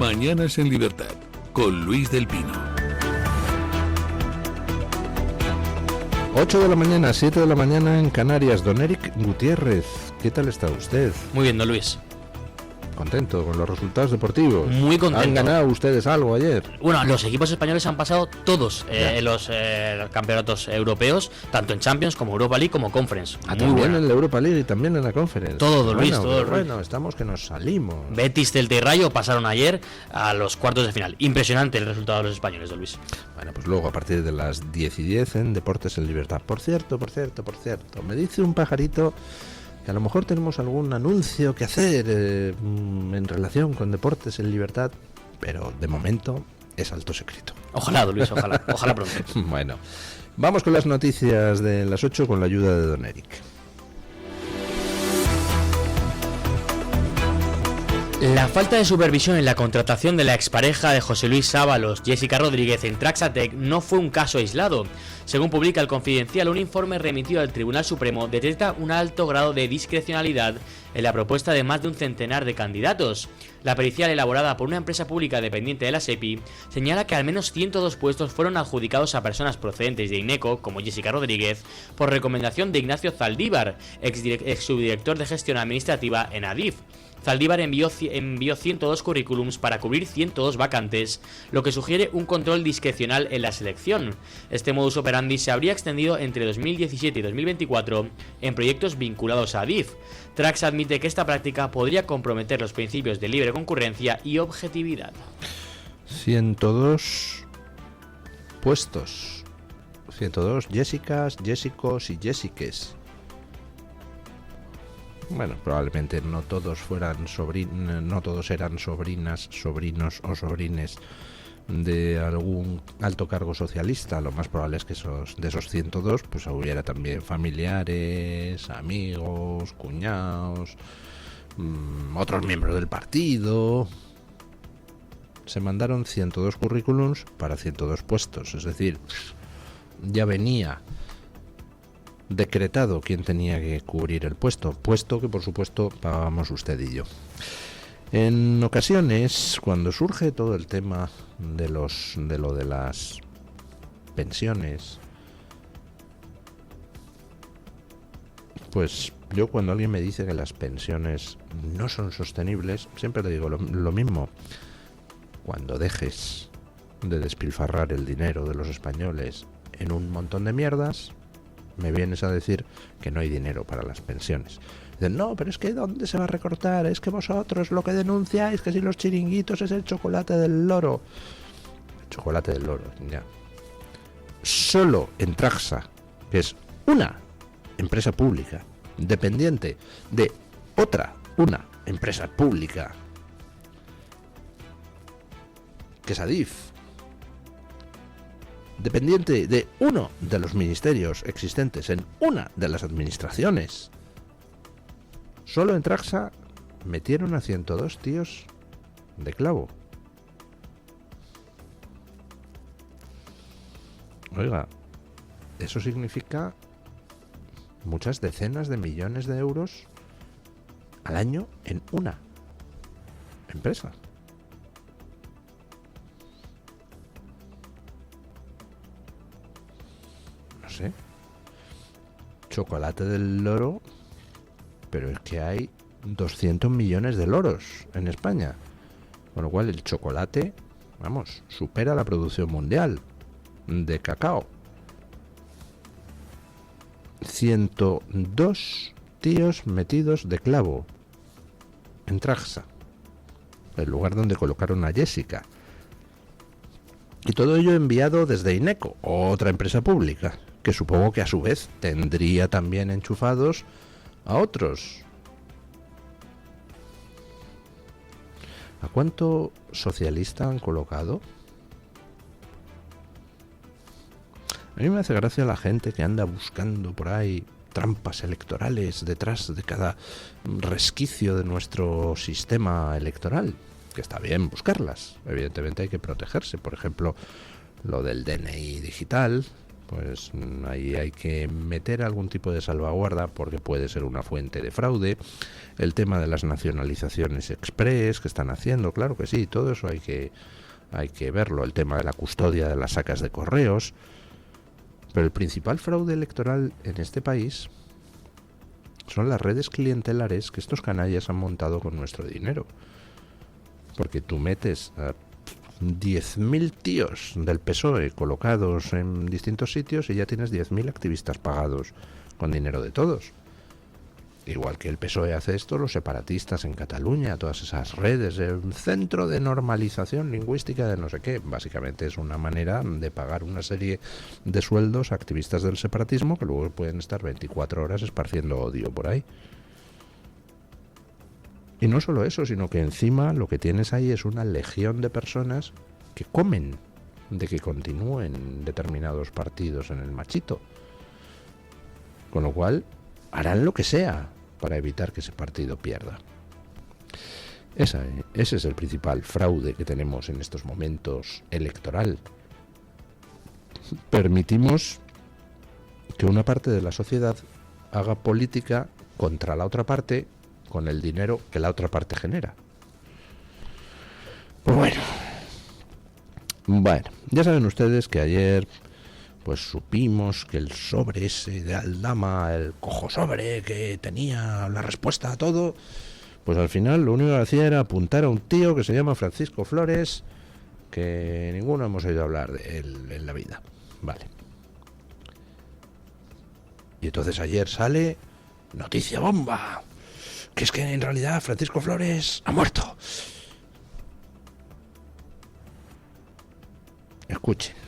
Mañanas en Libertad, con Luis del Pino. 8 de la mañana, 7 de la mañana en Canarias. Don Eric Gutiérrez, ¿qué tal está usted? Muy bien, don Luis. ¿Contento con los resultados deportivos? Muy contento. ¿Han ganado ustedes algo ayer? Bueno, los equipos españoles han pasado todos en los campeonatos europeos, tanto en Champions como Europa League como Conference. Muy bueno en la Europa League y también en la Conference. Todo, don Luis, todo. Bueno, estamos que nos salimos. Betis, Celta y Rayo pasaron ayer a los cuartos de final. Impresionante el resultado de los españoles, don Luis. Bueno, pues luego a partir de las 10:10 en Deportes en Libertad. Por cierto, me dice un pajarito que a lo mejor tenemos algún anuncio que hacer en relación con Deportes en Libertad, pero de momento es alto secreto. Ojalá, don Luis, ojalá pronto. Bueno, vamos con las noticias de las 8 con la ayuda de don Eric. La falta de supervisión en la contratación de la expareja de José Luis Ábalos, Jessica Rodríguez, en Traxatec no fue un caso aislado. Según publica El Confidencial, un informe remitido al Tribunal Supremo detecta un alto grado de discrecionalidad en la propuesta de más de un centenar de candidatos. La pericial elaborada por una empresa pública dependiente de la SEPI señala que al menos 102 puestos fueron adjudicados a personas procedentes de INECO, como Jessica Rodríguez, por recomendación de Ignacio Zaldívar, ex subdirector de gestión administrativa en Adif. Zaldívar envió 102 currículums para cubrir 102 vacantes, lo que sugiere un control discrecional en la selección. Este modus operandi se habría extendido entre 2017 y 2024 en proyectos vinculados a Adif. Trax admite que esta práctica podría comprometer los principios de libre concurrencia y objetividad. 102 puestos. 102 Jessicas, Jessicos y Jessiques. Bueno, probablemente no todos eran sobrinas, sobrinos o sobrines de algún alto cargo socialista. Lo más probable es que de esos 102 pues hubiera también familiares, amigos, cuñados, otros miembros del partido. Se mandaron 102 currículums para 102 puestos, es decir, ya venía decretado quién tenía que cubrir el puesto que por supuesto pagábamos usted y yo. En ocasiones, cuando surge todo el tema de lo de las pensiones, pues yo cuando alguien me dice que las pensiones no son sostenibles, siempre le digo lo mismo. Cuando dejes de despilfarrar el dinero de los españoles en un montón de mierdas, me vienes a decir que no hay dinero para las pensiones. Dicen, no, pero es que ¿dónde se va a recortar? Es que vosotros lo que denunciáis, que si los chiringuitos es el chocolate del loro. El chocolate del loro, ya. Solo en Traxa, que es una empresa pública, dependiente de una empresa pública, que es Adif, dependiente de uno de los ministerios existentes en una de las administraciones. Solo en Traxa metieron a 102 tíos de clavo. Oiga, eso significa muchas decenas de millones de euros al año en una empresa. Sé, chocolate del loro, pero es que hay 200 millones de loros en España, con lo cual el chocolate, vamos, supera la producción mundial de cacao. 102 tíos metidos de clavo en Traxa, el lugar donde colocaron a Jessica, y todo ello enviado desde INECO, otra empresa pública, que supongo que a su vez tendría también enchufados a otros. ¿A cuánto socialista han colocado? A mí me hace gracia la gente que anda buscando por ahí trampas electorales detrás de cada resquicio de nuestro sistema electoral, que está bien buscarlas. Evidentemente hay que protegerse. Por ejemplo, lo del DNI digital, pues ahí hay que meter algún tipo de salvaguarda porque puede ser una fuente de fraude. El tema de las nacionalizaciones express que están haciendo, claro que sí, todo eso hay que verlo. El tema de la custodia de las sacas de correos. Pero el principal fraude electoral en este país son las redes clientelares que estos canallas han montado con nuestro dinero. Porque tú metes a 10.000 tíos del PSOE colocados en distintos sitios y ya tienes 10.000 activistas pagados con dinero de todos. Igual que el PSOE hace esto, los separatistas en Cataluña, todas esas redes, un centro de normalización lingüística de no sé qué. Básicamente es una manera de pagar una serie de sueldos a activistas del separatismo que luego pueden estar 24 horas esparciendo odio por ahí. Y no solo eso, sino que encima lo que tienes ahí es una legión de personas que comen de que continúen determinados partidos en el machito. Con lo cual harán lo que sea para evitar que ese partido pierda. Ese es el principal fraude que tenemos en estos momentos electoral. Permitimos que una parte de la sociedad haga política contra la otra parte con el dinero que la otra parte genera. Pues bueno, ya saben ustedes que ayer pues supimos que el sobre ese de Aldama, el cojo sobre que tenía la respuesta a todo, pues al final lo único que hacía era apuntar a un tío que se llama Francisco Flores, que ninguno hemos oído hablar de él en la vida. Vale. Y entonces ayer sale noticia bomba, que es que en realidad Francisco Flores ha muerto. Escuchen.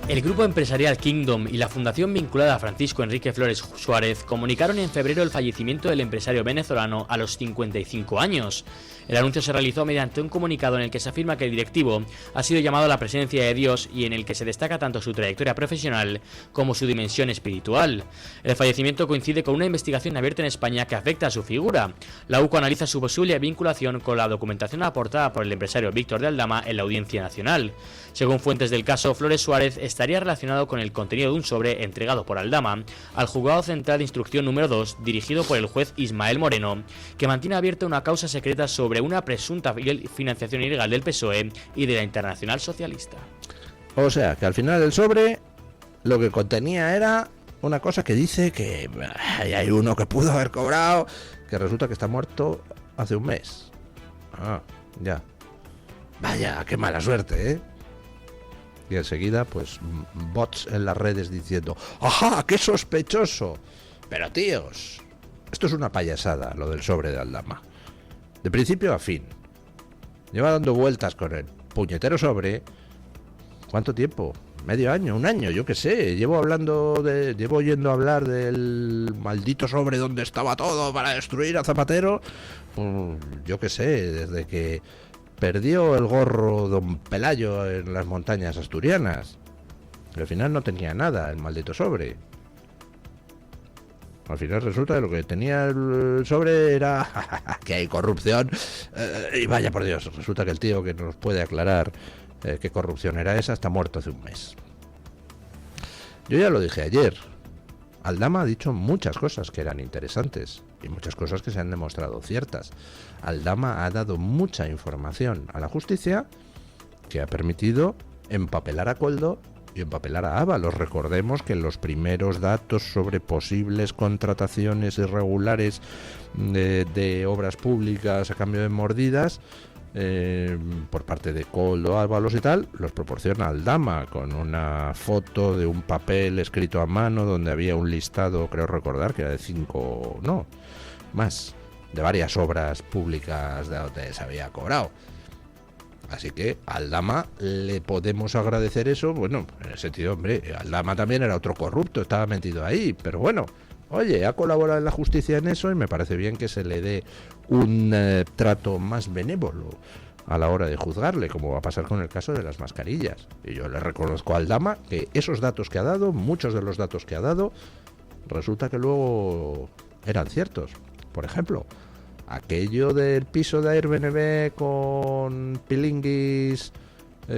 El grupo empresarial Kingdom y la fundación vinculada a Francisco Enrique Flores Suárez comunicaron en febrero el fallecimiento del empresario venezolano a los 55 años. El anuncio se realizó mediante un comunicado en el que se afirma que el directivo ha sido llamado a la presencia de Dios y en el que se destaca tanto su trayectoria profesional como su dimensión espiritual. El fallecimiento coincide con una investigación abierta en España que afecta a su figura. La UCO analiza su posible vinculación con la documentación aportada por el empresario Víctor de Aldama en la Audiencia Nacional. Según fuentes del caso, Flores Suárez estaría relacionado con el contenido de un sobre entregado por Aldama al Juzgado Central de Instrucción número 2, dirigido por el juez Ismael Moreno, que mantiene abierta una causa secreta sobre una presunta financiación ilegal del PSOE y de la Internacional Socialista. O sea, que al final el sobre lo que contenía era una cosa que dice que hay uno que pudo haber cobrado, que resulta que está muerto hace un mes. Ah, ya. Vaya, qué mala suerte, ¿eh? Y enseguida, pues, bots en las redes diciendo ¡ajá, qué sospechoso! Pero tíos, esto es una payasada, lo del sobre de Aldama. De principio a fin. Lleva dando vueltas con el puñetero sobre. ¿Cuánto tiempo? ¿Medio año? ¿Un año? Yo qué sé. Llevo oyendo hablar del maldito sobre donde estaba todo para destruir a Zapatero. Yo qué sé, desde que perdió el gorro don Pelayo en las montañas asturianas. Al final no tenía nada el maldito sobre. Al final resulta que lo que tenía el sobre era que hay corrupción. Y vaya por Dios, resulta que el tío que nos puede aclarar qué corrupción era esa está muerto hace un mes. Yo ya lo dije ayer. Aldama ha dicho muchas cosas que eran interesantes y muchas cosas que se han demostrado ciertas. Aldama ha dado mucha información a la justicia que ha permitido empapelar a Koldo y empapelar a Ábalos. Recordemos que los primeros datos sobre posibles contrataciones irregulares de obras públicas a cambio de mordidas por parte de Koldo, Ábalos y tal, los proporciona Aldama con una foto de un papel escrito a mano donde había un listado, creo recordar que era de 5, no, más, de varias obras públicas de donde se había cobrado. Así que a Aldama le podemos agradecer eso. Bueno, en el sentido, hombre, Aldama también era otro corrupto, estaba metido ahí, pero bueno, oye, ha colaborado en la justicia en eso y me parece bien que se le dé un trato más benévolo a la hora de juzgarle, como va a pasar con el caso de las mascarillas. Y yo le reconozco a Aldama que esos datos que ha dado, muchos de los datos que ha dado, resulta que luego eran ciertos. Por ejemplo, aquello del piso de Airbnb con pilinguis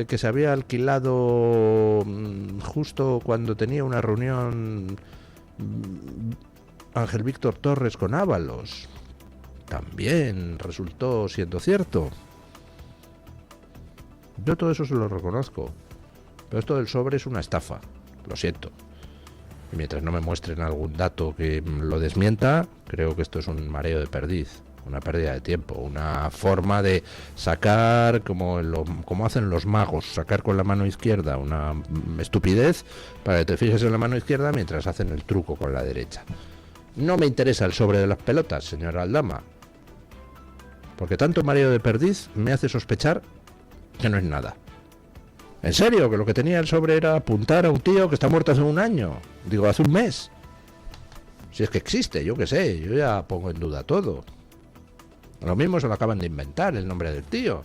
que se había alquilado justo cuando tenía una reunión Ángel Víctor Torres con Ábalos, también resultó siendo cierto. Yo todo eso se lo reconozco, pero esto del sobre es una estafa, lo siento. Y mientras no me muestren algún dato que lo desmienta, creo que esto es un mareo de perdiz, una pérdida de tiempo, una forma de sacar, como hacen los magos, sacar con la mano izquierda una estupidez para que te fijes en la mano izquierda mientras hacen el truco con la derecha. No me interesa el sobre de las pelotas, señora Aldama, porque tanto mareo de perdiz me hace sospechar que no es nada. En serio, que lo que tenía el sobre era apuntar a un tío que está muerto hace un año, digo, hace un mes. Si es que existe, yo qué sé, yo ya pongo en duda todo. Lo mismo se lo acaban de inventar, el nombre del tío.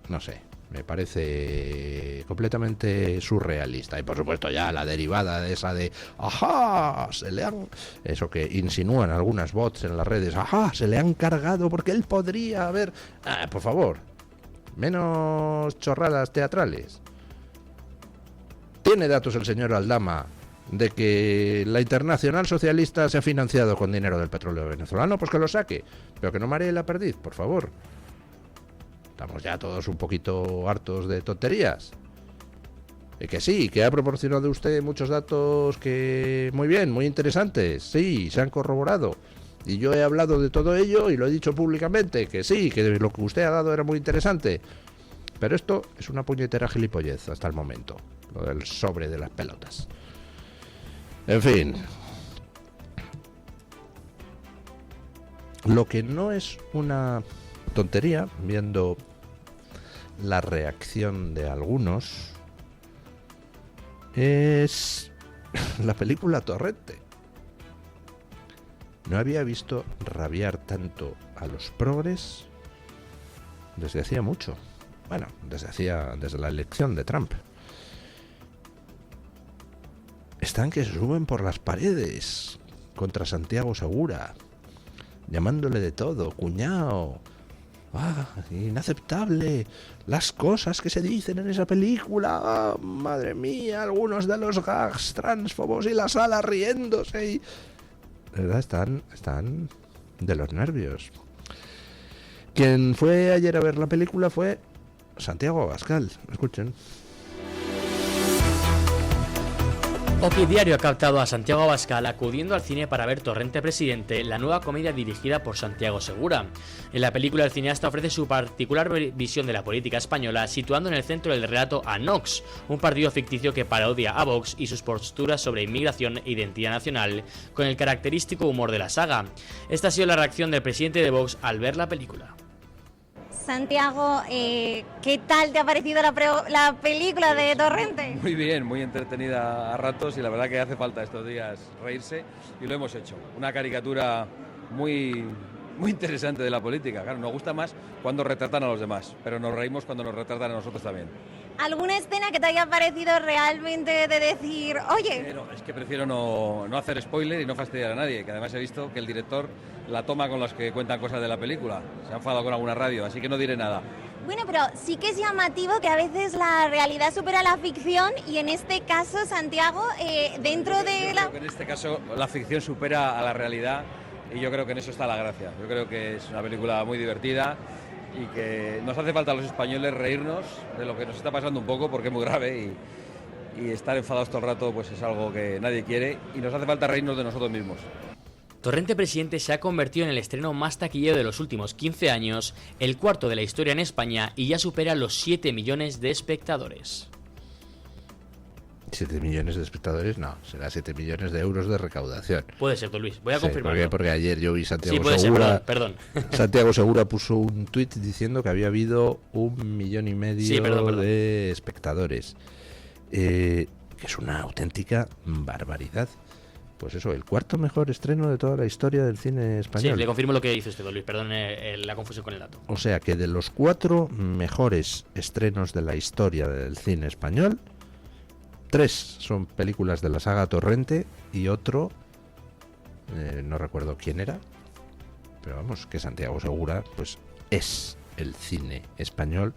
No sé, me parece completamente surrealista. Y por supuesto ya la derivada de esa de ¡ajá! Se le han... Eso que insinúan algunas bots en las redes. ¡Ajá! Se le han cargado porque él podría haber... por favor, menos chorradas teatrales. ¿Tiene datos el señor Aldama de que la Internacional Socialista se ha financiado con dinero del petróleo venezolano? Pues que lo saque, pero que no maree la perdiz, por favor. Estamos ya todos un poquito hartos de tonterías. Y que sí, que ha proporcionado usted muchos datos que muy bien, muy interesantes, sí, se han corroborado. Y yo he hablado de todo ello y lo he dicho públicamente, que sí, que lo que usted ha dado era muy interesante. Pero esto es una puñetera gilipollez hasta el momento, lo del sobre de las pelotas. En fin. Lo que no es una tontería, viendo la reacción de algunos, es la película Torrente. No había visto rabiar tanto a los progres desde hacía mucho. Bueno, desde la elección de Trump. Están que se suben por las paredes contra Santiago Segura, llamándole de todo, cuñao, inaceptable, las cosas que se dicen en esa película, madre mía, algunos de los gags transfobos y la sala riéndose y... De verdad, están de los nervios. Quien fue ayer a ver la película fue Santiago Abascal. Escuchen. Oki Diario ha captado a Santiago Abascal acudiendo al cine para ver Torrente Presidente, la nueva comedia dirigida por Santiago Segura. En la película el cineasta ofrece su particular visión de la política española, situando en el centro del relato a Nox, un partido ficticio que parodia a Vox y sus posturas sobre inmigración e identidad nacional, con el característico humor de la saga. Esta ha sido la reacción del presidente de Vox al ver la película. Santiago, ¿qué tal te ha parecido la película de Torrente? Muy bien, muy entretenida a ratos y la verdad que hace falta estos días reírse y lo hemos hecho. Una caricatura muy interesante de la política. Claro, nos gusta más cuando retratan a los demás, pero nos reímos cuando nos retratan a nosotros también. ¿Alguna escena que te haya parecido realmente de decir, oye? No, es que prefiero no hacer spoiler y no fastidiar a nadie, que además he visto que el director la toma con los que cuentan cosas de la película. Se ha enfadado con alguna radio, así que no diré nada. Bueno, pero sí que es llamativo que a veces la realidad supera la ficción y en este caso, Santiago, dentro de la... Creo que en este caso la ficción supera a la realidad y yo creo que en eso está la gracia. Yo creo que es una película muy divertida y que nos hace falta a los españoles reírnos de lo que nos está pasando un poco porque es muy grave y estar enfadados todo el rato pues es algo que nadie quiere y nos hace falta reírnos de nosotros mismos. Torrente Presidente se ha convertido en el estreno más taquillero de los últimos 15 años, el cuarto de la historia en España y ya supera los 7 millones de espectadores. 7 millones de espectadores, no, será 7 millones de euros de recaudación. Puede ser, don Luis, voy a confirmarlo. Porque ayer yo vi Santiago sí, puede Segura. Ser, perdón. Santiago Segura puso un tuit diciendo que había habido 1,5 millones de espectadores. Que es una auténtica barbaridad. Pues eso, el cuarto mejor estreno de toda la historia del cine español. Sí, le confirmo lo que dice usted, don Luis, perdón la confusión con el dato. O sea que de los 4 mejores estrenos de la historia del cine español, 3 son películas de la saga Torrente y otro, no recuerdo quién era, pero vamos, que Santiago Segura pues es el cine español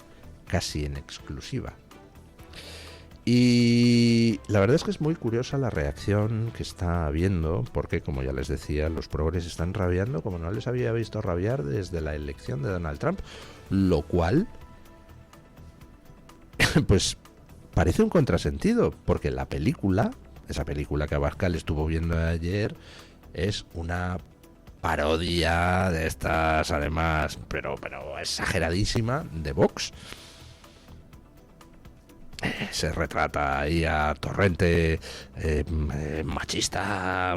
casi en exclusiva. Y la verdad es que es muy curiosa la reacción que está habiendo, porque como ya les decía, los progres están rabiando como no les había visto rabiar desde la elección de Donald Trump, lo cual pues parece un contrasentido, porque la película, esa película que Abascal estuvo viendo ayer, es una parodia de estas, además, pero exageradísima, de Vox. Se retrata ahí a Torrente machista,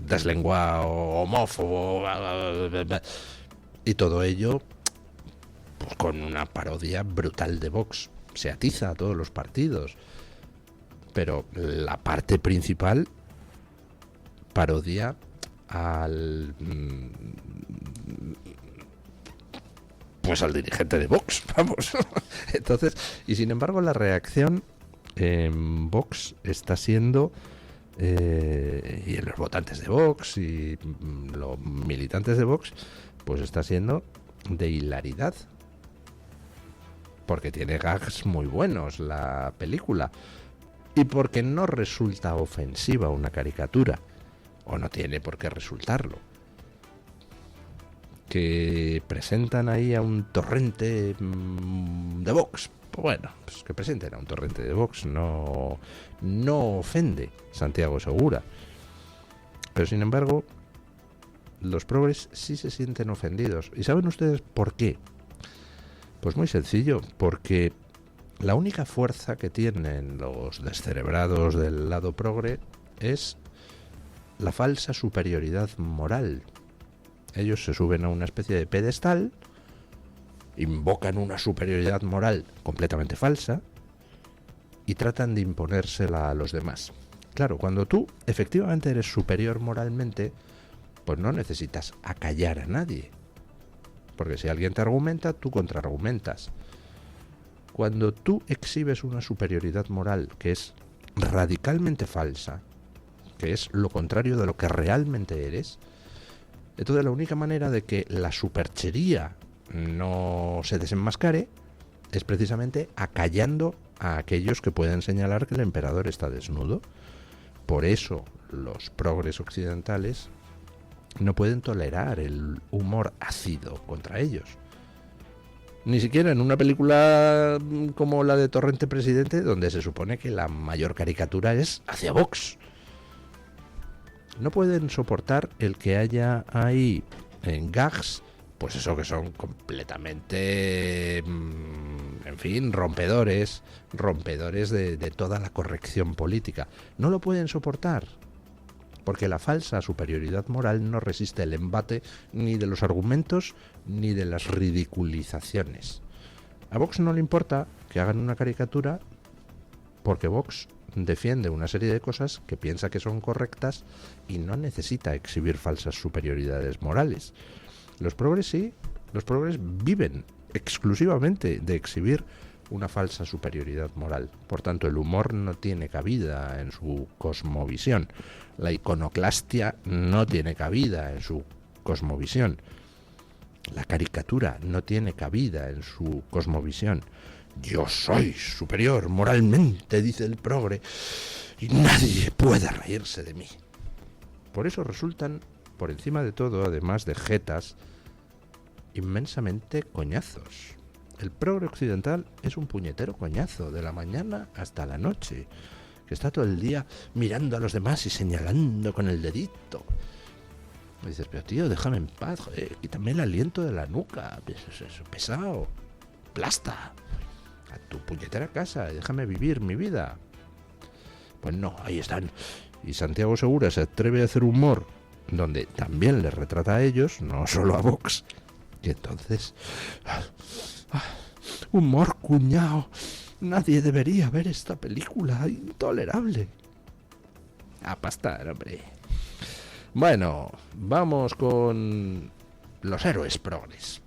deslenguado, homófobo, y todo ello pues, con una parodia brutal de Vox. Se atiza a todos los partidos, pero la parte principal parodia al dirigente de Vox, vamos. Entonces, y sin embargo la reacción en Vox está siendo y en los votantes de Vox y los militantes de Vox, pues está siendo de hilaridad, porque tiene gags muy buenos la película y porque no resulta ofensiva una caricatura, o no tiene por qué resultarlo. Que presentan ahí a un Torrente de Vox. Pues bueno, pues que presenten a un Torrente de Vox no ofende Santiago Segura. Pero sin embargo, los progres sí se sienten ofendidos. ¿Y saben ustedes por qué? Pues muy sencillo, porque la única fuerza que tienen los descerebrados del lado progre es la falsa superioridad moral. Ellos se suben a una especie de pedestal, invocan una superioridad moral completamente falsa y tratan de imponérsela a los demás. Claro, cuando tú efectivamente eres superior moralmente, pues no necesitas acallar a nadie. Porque si alguien te argumenta, tú contraargumentas. Cuando tú exhibes una superioridad moral que es radicalmente falsa, que es lo contrario de lo que realmente eres, entonces la única manera de que la superchería no se desenmascare es precisamente acallando a aquellos que pueden señalar que el emperador está desnudo. Por eso los progres occidentales no pueden tolerar el humor ácido contra ellos. Ni siquiera en una película como la de Torrente Presidente, donde se supone que la mayor caricatura es hacia Vox. No pueden soportar el que haya ahí en gags, pues eso, que son completamente, en fin, rompedores de toda la corrección política. No lo pueden soportar, porque la falsa superioridad moral no resiste el embate ni de los argumentos ni de las ridiculizaciones. A Vox no le importa que hagan una caricatura, porque Vox defiende una serie de cosas que piensa que son correctas y no necesita exhibir falsas superioridades morales. Los progres sí, los progres viven exclusivamente de exhibir una falsa superioridad moral. Por tanto, el humor no tiene cabida en su cosmovisión. La iconoclastia no tiene cabida en su cosmovisión. La caricatura no tiene cabida en su cosmovisión. Yo soy superior moralmente, dice el progre, y nadie puede reírse de mí. Por eso resultan, por encima de todo, además de jetas, inmensamente coñazos. El progre occidental es un puñetero coñazo, de la mañana hasta la noche, que está todo el día mirando a los demás y señalando con el dedito. Y dices, pero tío, déjame en paz, joder, quítame el aliento de la nuca, es pesado, plasta. A tu puñetera casa, déjame vivir mi vida. Pues no, ahí están. Y Santiago Segura se atreve a hacer humor donde también les retrata a ellos, no solo a Vox. Y entonces, humor, cuñao, nadie debería ver esta película, intolerable. A pastar, hombre. Bueno, vamos con los héroes progres,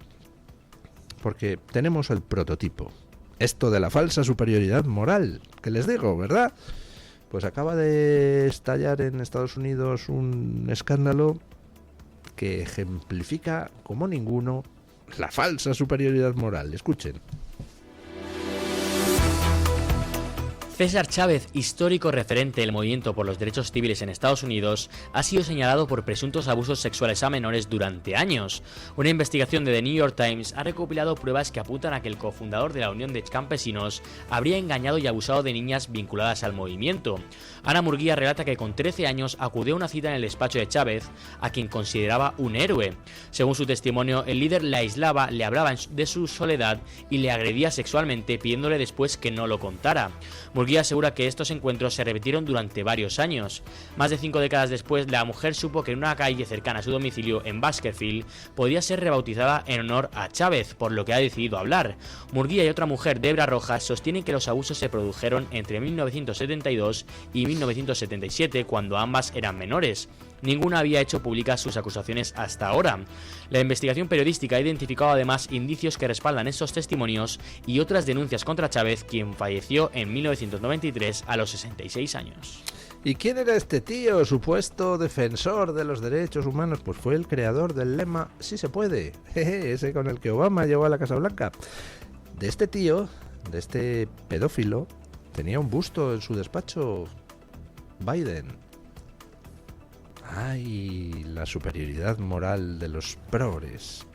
porque tenemos el prototipo. Esto de la falsa superioridad moral, que les digo, ¿verdad? Pues acaba de estallar en Estados Unidos un escándalo que ejemplifica como ninguno la falsa superioridad moral. Escuchen. César Chávez, histórico referente del movimiento por los derechos civiles en Estados Unidos, ha sido señalado por presuntos abusos sexuales a menores durante años. Una investigación de The New York Times ha recopilado pruebas que apuntan a que el cofundador de la Unión de Campesinos habría engañado y abusado de niñas vinculadas al movimiento. Ana Murguía relata que con 13 años acudió a una cita en el despacho de Chávez, a quien consideraba un héroe. Según su testimonio, el líder la aislaba, le hablaba de su soledad y le agredía sexualmente, pidiéndole después que no lo contara. Murguía asegura que estos encuentros se repitieron durante varios años. Más de 5 décadas después, la mujer supo que en una calle cercana a su domicilio en Baskerville podía ser rebautizada en honor a Chávez, por lo que ha decidido hablar. Murguía y otra mujer, Debra Rojas, sostienen que los abusos se produjeron entre 1972 y 1977, cuando ambas eran menores. Ninguna había hecho públicas sus acusaciones hasta ahora. La investigación periodística ha identificado además indicios que respaldan estos testimonios y otras denuncias contra Chávez, quien falleció en 1993 a los 66 años. ¿Y quién era este tío, supuesto defensor de los derechos humanos? Pues fue el creador del lema "Sí se puede", ese con el que Obama llegó a la Casa Blanca. De este tío, de este pedófilo, tenía un busto en su despacho Biden. ¡Ay! La superioridad moral de los progres.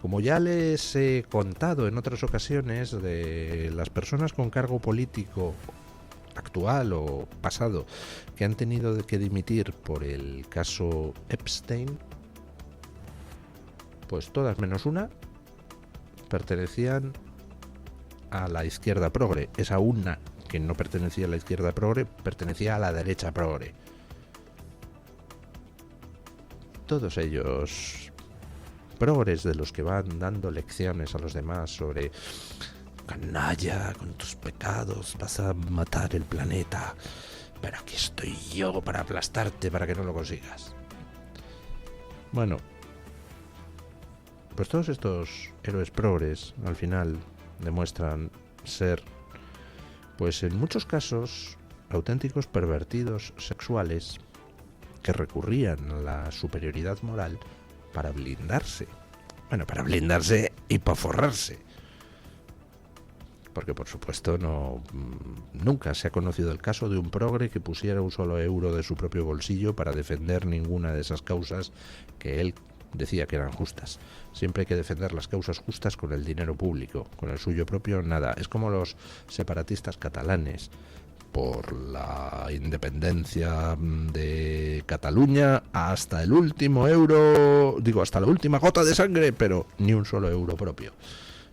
Como ya les he contado en otras ocasiones, de las personas con cargo político actual o pasado que han tenido que dimitir por el caso Epstein, pues todas menos una pertenecían a la izquierda progre. Esa una que no pertenecía a la izquierda progre pertenecía a la derecha progre. Todos ellos progres de los que van dando lecciones a los demás sobre: canalla, con tus pecados vas a matar el planeta, pero aquí estoy yo para aplastarte para que no lo consigas. Bueno, pues todos estos héroes progres al final demuestran ser, pues en muchos casos, auténticos pervertidos sexuales que recurrían a la superioridad moral para blindarse. Bueno, para blindarse y para forrarse. Porque por supuesto nunca se ha conocido el caso de un progre que pusiera un solo euro de su propio bolsillo para defender ninguna de esas causas que él decía que eran justas. Siempre hay que defender las causas justas con el dinero público, con el suyo propio nada. Es como los separatistas catalanes. Por la independencia de Cataluña hasta el último euro, hasta la última gota de sangre, pero ni un solo euro propio.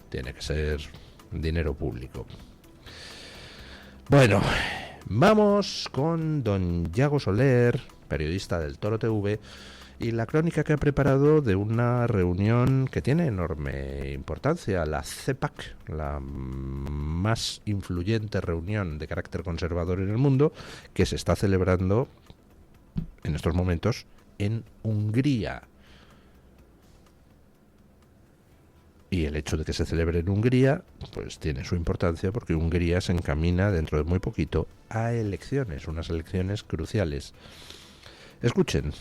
Tiene que ser dinero público. Bueno, vamos con don Yago Soler, periodista del Toro TV, y la crónica que ha preparado de una reunión que tiene enorme importancia, la CEPAC, la más influyente reunión de carácter conservador en el mundo, que se está celebrando en estos momentos en Hungría. Y el hecho de que se celebre en Hungría, pues tiene su importancia, porque Hungría se encamina dentro de muy poquito a elecciones, unas elecciones cruciales. Escuchen.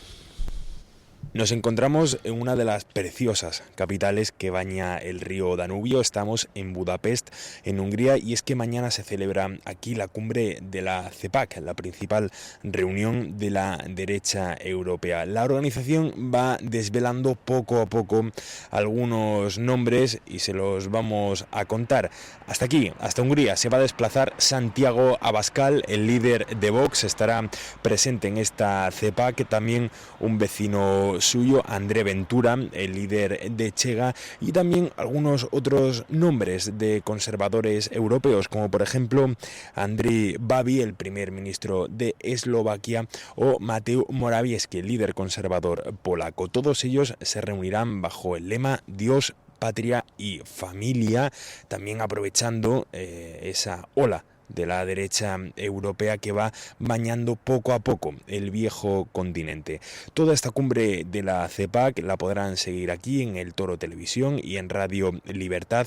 Nos encontramos en una de las preciosas capitales que baña el río Danubio. Estamos en Budapest, en Hungría, y es que mañana se celebra aquí la cumbre de la CEPAC, la principal reunión de la derecha europea. La organización va desvelando poco a poco algunos nombres y se los vamos a contar. Hasta aquí, hasta Hungría, se va a desplazar Santiago Abascal, el líder de Vox, estará presente en esta CEPAC, también un vecino suyo, André Ventura, el líder de Chega, y también algunos otros nombres de conservadores europeos, como por ejemplo Andrej Babis, el primer ministro de Eslovaquia, o Mateusz Morawiecki, el líder conservador polaco. Todos ellos se reunirán bajo el lema Dios, Patria y Familia, también aprovechando esa ola de la derecha europea que va bañando poco a poco el viejo continente. Toda esta cumbre de la CEPAC la podrán seguir aquí en el Toro Televisión y en Radio Libertad.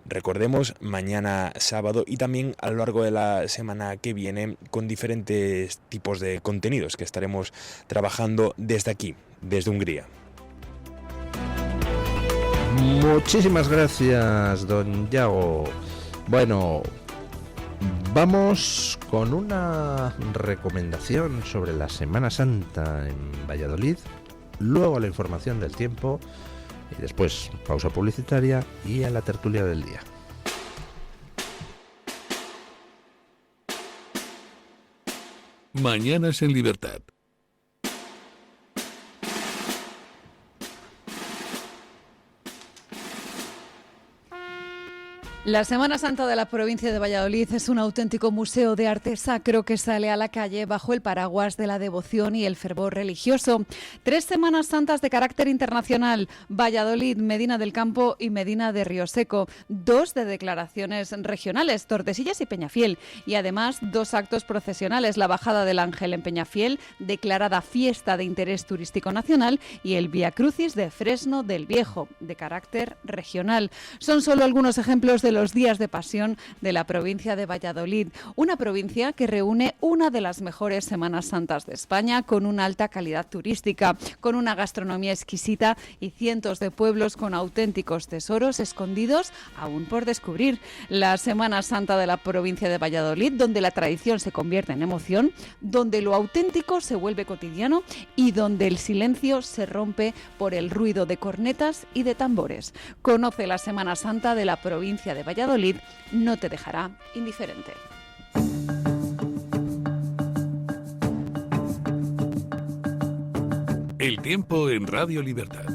Recordemos, mañana sábado y también a lo largo de la semana que viene, con diferentes tipos de contenidos que estaremos trabajando desde aquí, desde Hungría. Muchísimas gracias, don Yago. Bueno, Vamos con una recomendación sobre la Semana Santa en Valladolid, luego la información del tiempo y después pausa publicitaria y a la tertulia del día. Mañanas en Libertad. La Semana Santa de la provincia de Valladolid es un auténtico museo de arte sacro que sale a la calle bajo el paraguas de la devoción y el fervor religioso. 3 Semanas Santas de carácter internacional: Valladolid, Medina del Campo y Medina de Río Seco. 2 de declaraciones regionales, Tordesillas y Peñafiel. Y además 2 actos procesionales: la Bajada del Ángel en Peñafiel, declarada fiesta de interés turístico nacional, y el Vía Crucis de Fresno del Viejo, de carácter regional. Son solo algunos ejemplos de los días de pasión de la provincia de Valladolid, una provincia que reúne una de las mejores Semanas Santas de España, con una alta calidad turística, con una gastronomía exquisita y cientos de pueblos con auténticos tesoros escondidos aún por descubrir. La Semana Santa de la provincia de Valladolid, donde la tradición se convierte en emoción, donde lo auténtico se vuelve cotidiano y donde el silencio se rompe por el ruido de cornetas y de tambores. Conoce la Semana Santa de la provincia de Valladolid, no te dejará indiferente. El tiempo en Radio Libertad.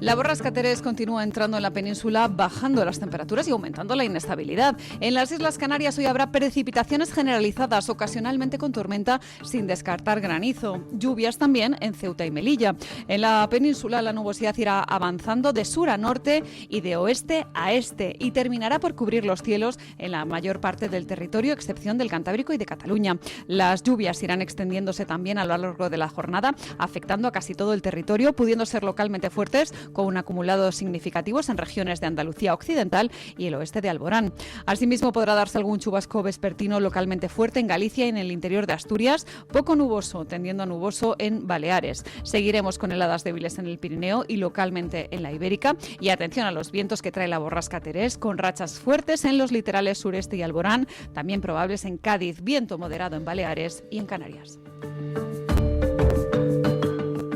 La borrasca Terés continúa entrando en la península, bajando las temperaturas y aumentando la inestabilidad. En las Islas Canarias hoy habrá precipitaciones generalizadas, ocasionalmente con tormenta, sin descartar granizo. Lluvias también en Ceuta y Melilla. En la península la nubosidad irá avanzando de sur a norte y de oeste a este y terminará por cubrir los cielos en la mayor parte del territorio, excepción del Cantábrico y de Cataluña. Las lluvias irán extendiéndose también a lo largo de la jornada, afectando a casi todo el territorio, pudiendo ser localmente fuertes, con acumulados significativos en regiones de Andalucía Occidental y el oeste de Alborán. Asimismo, podrá darse algún chubasco vespertino localmente fuerte en Galicia y en el interior de Asturias, poco nuboso, tendiendo a nuboso en Baleares. Seguiremos con heladas débiles en el Pirineo y localmente en la Ibérica. Y atención a los vientos que trae la borrasca Terés, con rachas fuertes en los litorales sureste y Alborán, también probables en Cádiz, viento moderado en Baleares y en Canarias.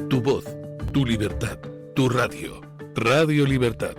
Tu voz, tu libertad, tu radio. Radio Libertad.